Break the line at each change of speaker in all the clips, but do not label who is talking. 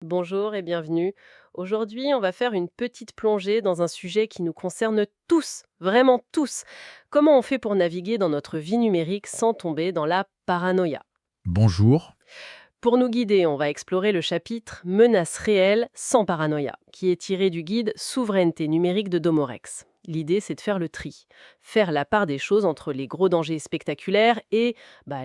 Bonjour et bienvenue. Aujourd'hui, on va faire une petite plongée dans un sujet qui nous concerne tous, vraiment tous. Comment on fait pour naviguer dans notre vie numérique sans tomber dans la paranoïa?
Bonjour.
Pour nous guider, on va explorer le chapitre Menaces réelles sans paranoïa, qui est tiré du guide Souveraineté numérique de Domorex. L'idée, c'est de faire le tri, faire la part des choses entre les gros dangers spectaculaires et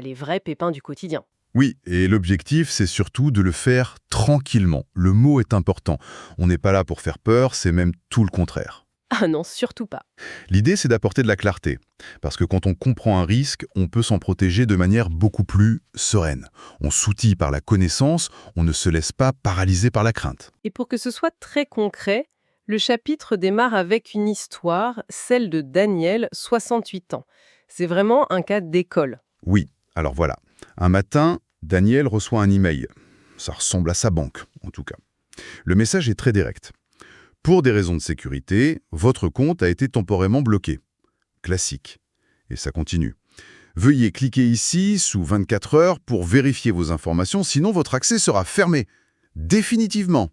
les vrais pépins du quotidien.
Oui, et l'objectif, c'est surtout de le faire tranquillement. Le mot est important. On n'est pas là pour faire peur, c'est même tout le contraire.
Ah non, surtout pas.
L'idée, c'est d'apporter de la clarté. Parce que quand on comprend un risque, on peut s'en protéger de manière beaucoup plus sereine. On s'outille par la connaissance, on ne se laisse pas paralyser par la crainte.
Et pour que ce soit très concret, le chapitre démarre avec une histoire, celle de Daniel, 68 ans. C'est vraiment un cas d'école.
Oui, alors voilà. Un matin, Daniel reçoit un email. Ça ressemble à sa banque, en tout cas. Le message est très direct. Pour des raisons de sécurité, votre compte a été temporairement bloqué. Classique. Et ça continue. Veuillez cliquer ici sous 24 heures pour vérifier vos informations, sinon votre accès sera fermé. Définitivement.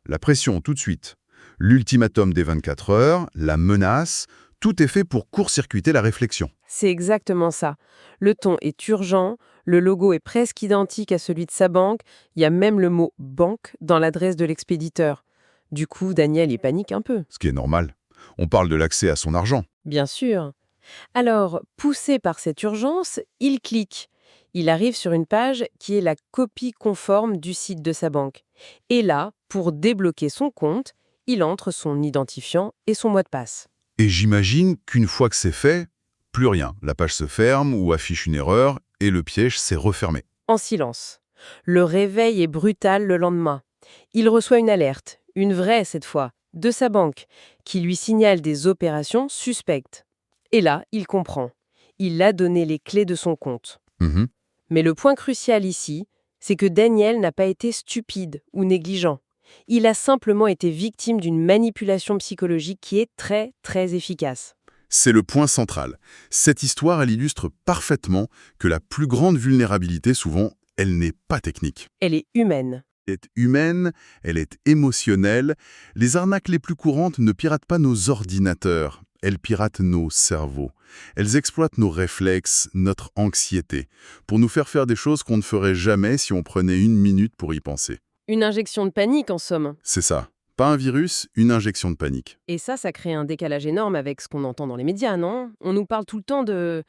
La pression tout de suite. L'ultimatum des 24 heures, la menace, tout est fait pour court-circuiter la réflexion.
C'est exactement ça. Le ton est urgent, le logo est presque identique à celui de sa banque, il y a même le mot banque dans l'adresse de l'expéditeur. Du coup, Daniel y panique un peu.
Ce qui est normal. On parle de l'accès à son argent.
Bien sûr. Alors, poussé par cette urgence, il clique. Il arrive sur une page qui est la copie conforme du site de sa banque. Et là, pour débloquer son compte, il entre son identifiant et son mot de passe.
Et j'imagine qu'une fois que c'est fait, plus rien. La page se ferme ou affiche une erreur et le piège s'est refermé.
En silence. Le réveil est brutal le lendemain. Il reçoit une alerte, une vraie cette fois, de sa banque, qui lui signale des opérations suspectes. Et là, il comprend. Il a donné les clés de son compte.
Mhm.
Mais le point crucial ici, c'est que Daniel n'a pas été stupide ou négligent. Il a simplement été victime d'une manipulation psychologique qui est très, très efficace.
C'est le point central. Cette histoire, elle illustre parfaitement que la plus grande vulnérabilité, souvent, elle n'est pas technique.
Elle est humaine.
Elle est humaine, elle est émotionnelle. Les arnaques les plus courantes ne piratent pas nos ordinateurs, elles piratent nos cerveaux. Elles exploitent nos réflexes, notre anxiété, pour nous faire faire des choses qu'on ne ferait jamais si on prenait une minute pour y penser.
Une injection de panique en somme.
C'est ça. Pas un virus, une injection de panique.
Et ça crée un décalage énorme avec ce qu'on entend dans les médias, non? On nous parle tout le temps de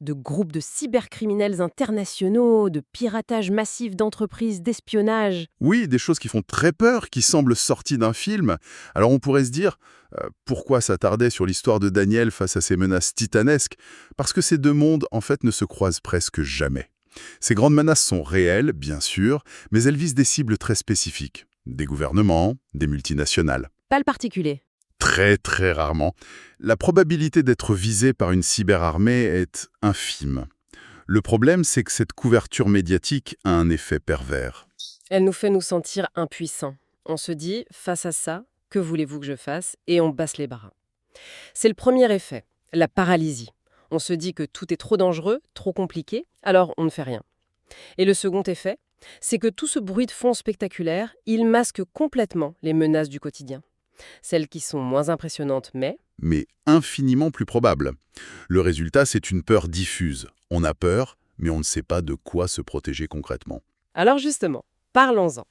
groupes de cybercriminels internationaux, de piratage massif d'entreprises, d'espionnage.
Oui, des choses qui font très peur, qui semblent sorties d'un film. Alors on pourrait se dire, pourquoi s'attarder sur l'histoire de Daniel face à ces menaces titanesques? Parce que ces deux mondes, en fait, ne se croisent presque jamais. Ces grandes menaces sont réelles, bien sûr, mais elles visent des cibles très spécifiques. Des gouvernements, des multinationales.
Pas le particulier.
Très très rarement. La probabilité d'être visé par une cyberarmée est infime. Le problème, c'est que cette couverture médiatique a un effet pervers.
Elle nous fait nous sentir impuissants. On se dit, face à ça, que voulez-vous que je fasse? Et on baisse les bras. C'est le premier effet, la paralysie. On se dit que tout est trop dangereux, trop compliqué, alors on ne fait rien. Et le second effet, c'est que tout ce bruit de fond spectaculaire, il masque complètement les menaces du quotidien. Celles qui sont moins impressionnantes,
Mais infiniment plus probable. Le résultat, c'est une peur diffuse. On a peur, mais on ne sait pas de quoi se protéger concrètement.
Alors justement, parlons-en.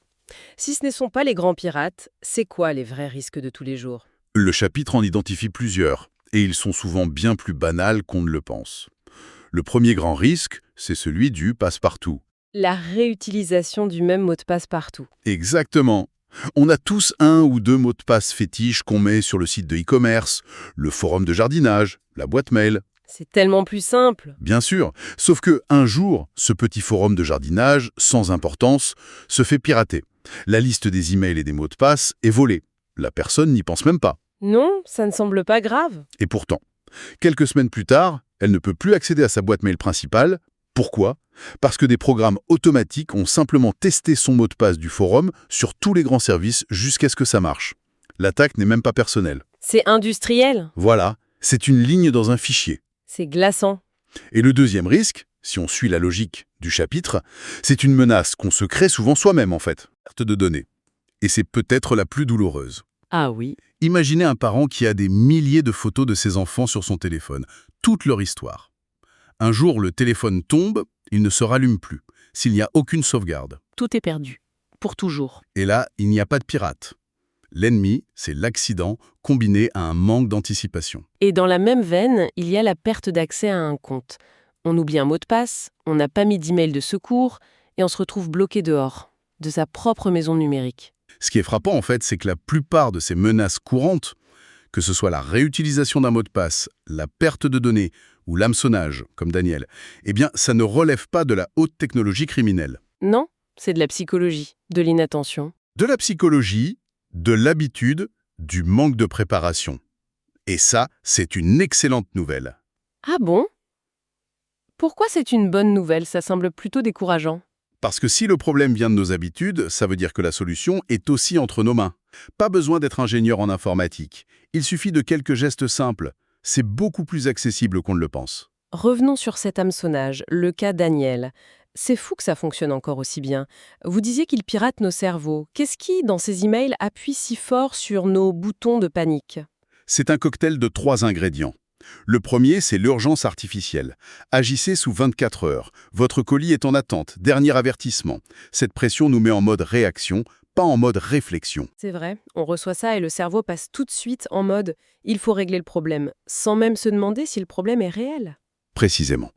Si ce ne sont pas les grands pirates, c'est quoi les vrais risques de tous les jours?
Le chapitre en identifie plusieurs, et ils sont souvent bien plus banals qu'on ne le pense. Le premier grand risque, c'est celui du passe-partout.
La réutilisation du même mot de passe partout.
Exactement. On a tous un ou deux mots de passe fétiches qu'on met sur le site de e-commerce, le forum de jardinage, la boîte mail.
C'est tellement plus simple.
Bien sûr, sauf que un jour, ce petit forum de jardinage, sans importance, se fait pirater. La liste des emails et des mots de passe est volée. La personne n'y pense même pas.
Non, ça ne semble pas grave.
Et pourtant, quelques semaines plus tard, elle ne peut plus accéder à sa boîte mail principale. Pourquoi? Parce que des programmes automatiques ont simplement testé son mot de passe du forum sur tous les grands services jusqu'à ce que ça marche. L'attaque n'est même pas personnelle.
C'est industriel.
Voilà, c'est une ligne dans un fichier.
C'est glaçant.
Et le deuxième risque, si on suit la logique du chapitre, c'est une menace qu'on se crée souvent soi-même en fait. Perte de données. Et c'est peut-être la plus douloureuse.
Ah oui.
Imaginez un parent qui a des milliers de photos de ses enfants sur son téléphone, toute leur histoire. Un jour, le téléphone tombe, il ne se rallume plus, s'il n'y a aucune sauvegarde.
Tout est perdu. Pour toujours.
Et là, il n'y a pas de pirate. L'ennemi, c'est l'accident combiné à un manque d'anticipation.
Et dans la même veine, il y a la perte d'accès à un compte. On oublie un mot de passe, on n'a pas mis d'email de secours, et on se retrouve bloqué dehors, de sa propre maison numérique.
Ce qui est frappant, en fait, c'est que la plupart de ces menaces courantes, que ce soit la réutilisation d'un mot de passe, la perte de données ou l'hameçonnage, comme Daniel, eh bien, ça ne relève pas de la haute technologie criminelle.
Non, c'est de la psychologie, de l'inattention.
De la psychologie, de l'habitude, du manque de préparation. Et ça, c'est une excellente nouvelle.
Ah bon? Pourquoi c'est une bonne nouvelle? Ça semble plutôt décourageant.
Parce que si le problème vient de nos habitudes, ça veut dire que la solution est aussi entre nos mains. Pas besoin d'être ingénieur en informatique. Il suffit de quelques gestes simples. C'est beaucoup plus accessible qu'on ne le pense.
Revenons sur cet hameçonnage, le cas Daniel. C'est fou que ça fonctionne encore aussi bien. Vous disiez qu'il pirate nos cerveaux. Qu'est-ce qui, dans ces emails, appuie si fort sur nos boutons de panique?
C'est un cocktail de 3 ingrédients. Le premier, c'est l'urgence artificielle. Agissez sous 24 heures. Votre colis est en attente. Dernier avertissement. Cette pression nous met en mode réaction, pas en mode réflexion.
C'est vrai, on reçoit ça et le cerveau passe tout de suite en mode « il faut régler le problème », sans même se demander si le problème est réel.
Précisément.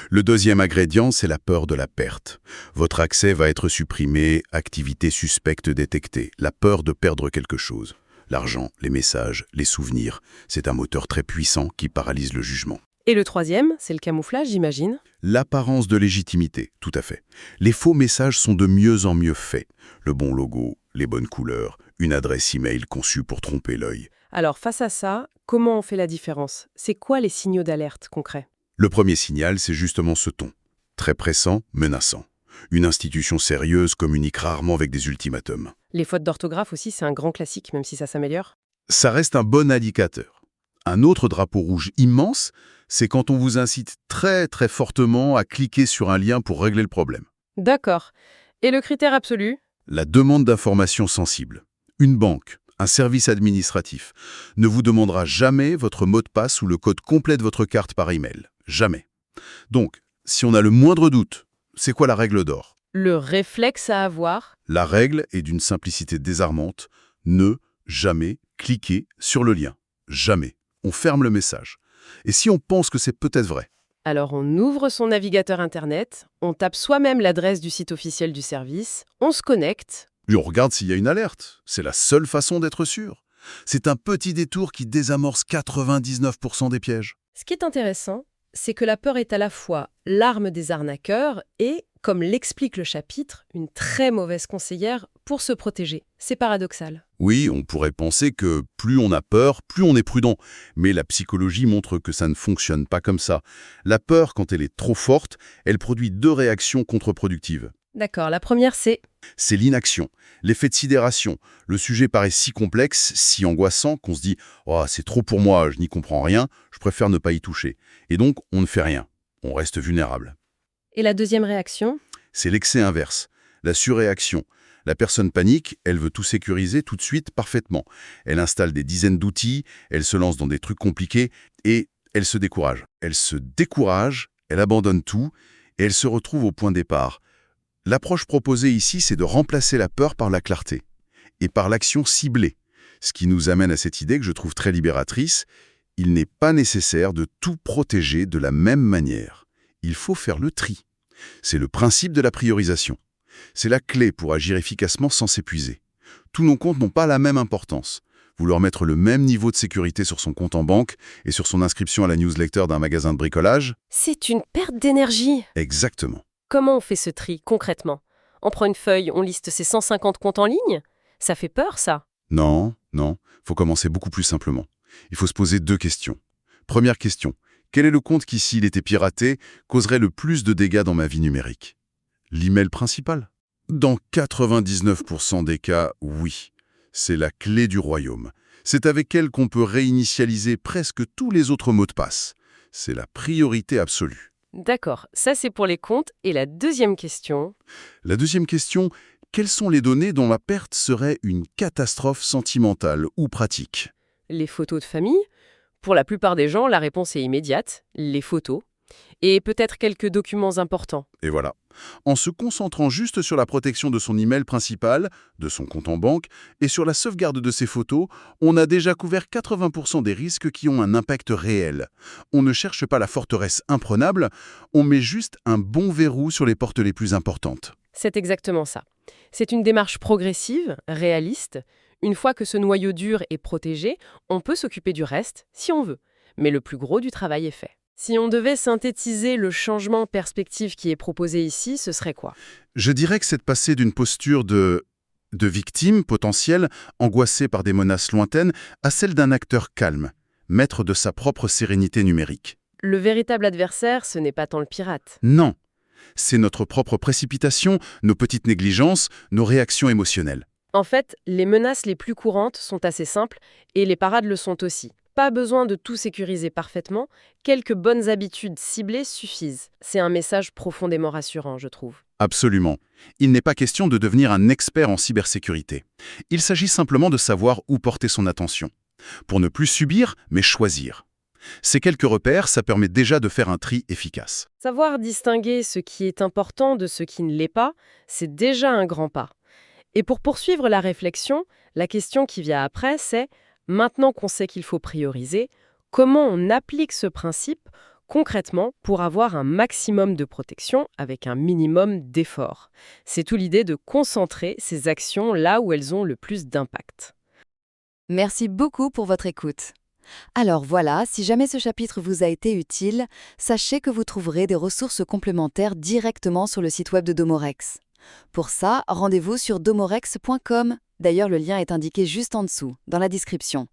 Le deuxième ingrédient, c'est la peur de la perte. Votre accès va être supprimé, activité suspecte détectée, la peur de perdre quelque chose. L'argent, les messages, les souvenirs, c'est un moteur très puissant qui paralyse le jugement.
Et le troisième, c'est le camouflage, j'imagine.
L'apparence de légitimité, tout à fait. Les faux messages sont de mieux en mieux faits. Le bon logo, les bonnes couleurs, une adresse email conçue pour tromper l'œil.
Alors face à ça, comment on fait la différence? C'est quoi les signaux d'alerte concrets?
Le premier signal, c'est justement ce ton. Très pressant, menaçant. Une institution sérieuse communique rarement avec des ultimatums.
Les fautes d'orthographe aussi, c'est un grand classique, même si ça s'améliore.
Ça reste un bon indicateur. Un autre drapeau rouge immense, c'est quand on vous incite très très fortement à cliquer sur un lien pour régler le problème.
D'accord. Et le critère absolu?
La demande d'informations sensibles. Une banque, un service administratif, ne vous demandera jamais votre mot de passe ou le code complet de votre carte par email. Jamais. Donc, si on a le moindre doute, c'est quoi la règle d'or?
Le réflexe à avoir?
La règle est d'une simplicité désarmante. Ne jamais cliquer sur le lien. Jamais. On ferme le message. Et si on pense que c'est peut-être vrai?
Alors on ouvre son navigateur Internet, on tape soi-même l'adresse du site officiel du service, on se connecte.
Puis on regarde s'il y a une alerte. C'est la seule façon d'être sûr. C'est un petit détour qui désamorce 99% des pièges.
Ce qui est intéressant, c'est que la peur est à la fois l'arme des arnaqueurs et, comme l'explique le chapitre, une très mauvaise conseillère pour se protéger. C'est paradoxal.
Oui, on pourrait penser que plus on a peur, plus on est prudent. Mais la psychologie montre que ça ne fonctionne pas comme ça. La peur, quand elle est trop forte, elle produit 2 réactions contre-productives.
D'accord, la première c'est...
C'est l'inaction, l'effet de sidération. Le sujet paraît si complexe, si angoissant, qu'on se dit « Oh, c'est trop pour moi, je n'y comprends rien, je préfère ne pas y toucher ». Et donc, on ne fait rien. On reste vulnérable.
Et la deuxième réaction?
C'est l'excès inverse, la surréaction. La personne panique, elle veut tout sécuriser tout de suite, parfaitement. Elle installe des dizaines d'outils, elle se lance dans des trucs compliqués et elle se décourage. Elle se décourage, elle abandonne tout et elle se retrouve au point de départ. L'approche proposée ici, c'est de remplacer la peur par la clarté et par l'action ciblée. Ce qui nous amène à cette idée que je trouve très libératrice. Il n'est pas nécessaire de tout protéger de la même manière. Il faut faire le tri. C'est le principe de la priorisation. C'est la clé pour agir efficacement sans s'épuiser. Tous nos comptes n'ont pas la même importance. Vouloir mettre le même niveau de sécurité sur son compte en banque et sur son inscription à la newsletter d'un magasin de bricolage?
C'est une perte d'énergie.
Exactement.
Comment on fait ce tri, concrètement? On prend une feuille, on liste ses 150 comptes en ligne? Ça fait peur, ça?
Non. Faut commencer beaucoup plus simplement. Il faut se poser 2 questions. Première question. Quel est le compte qui, s'il était piraté, causerait le plus de dégâts dans ma vie numérique? L'email principal? Dans 99% des cas, oui. C'est la clé du royaume. C'est avec elle qu'on peut réinitialiser presque tous les autres mots de passe. C'est la priorité absolue.
D'accord, ça c'est pour les comptes. Et la deuxième question?
La deuxième question, Quelles sont les données dont la perte serait une catastrophe sentimentale ou pratique?
Les photos de famille? Pour la plupart des gens, la réponse est immédiate, les photos. Et peut-être quelques documents importants.
Et voilà. En se concentrant juste sur la protection de son email principal, de son compte en banque, et sur la sauvegarde de ses photos, on a déjà couvert 80% des risques qui ont un impact réel. On ne cherche pas la forteresse imprenable, on met juste un bon verrou sur les portes les plus importantes.
C'est exactement ça. C'est une démarche progressive, réaliste. Une fois que ce noyau dur est protégé, on peut s'occuper du reste, si on veut. Mais le plus gros du travail est fait. Si on devait synthétiser le changement de perspective qui est proposé ici, ce serait quoi?
Je dirais que c'est de passer d'une posture de victime potentielle, angoissée par des menaces lointaines, à celle d'un acteur calme, maître de sa propre sérénité numérique.
Le véritable adversaire, ce n'est pas tant le pirate.
Non, c'est notre propre précipitation, nos petites négligences, nos réactions émotionnelles.
En fait, les menaces les plus courantes sont assez simples et les parades le sont aussi. Pas besoin de tout sécuriser parfaitement, quelques bonnes habitudes ciblées suffisent. C'est un message profondément rassurant, je trouve.
Absolument. Il n'est pas question de devenir un expert en cybersécurité. Il s'agit simplement de savoir où porter son attention. Pour ne plus subir, mais choisir. Ces quelques repères, ça permet déjà de faire un tri efficace.
Savoir distinguer ce qui est important de ce qui ne l'est pas, c'est déjà un grand pas. Et pour poursuivre la réflexion, la question qui vient après, c'est, maintenant qu'on sait qu'il faut prioriser, comment on applique ce principe concrètement pour avoir un maximum de protection avec un minimum d'effort? C'est tout l'idée de concentrer ces actions là où elles ont le plus d'impact.
Merci beaucoup pour votre écoute. Alors voilà, si jamais ce chapitre vous a été utile, sachez que vous trouverez des ressources complémentaires directement sur le site web de Domorex. Pour ça, rendez-vous sur domorex.com. D'ailleurs, le lien est indiqué juste en dessous, dans la description.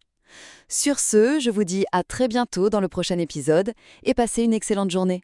Sur ce, je vous dis à très bientôt dans le prochain épisode et passez une excellente journée.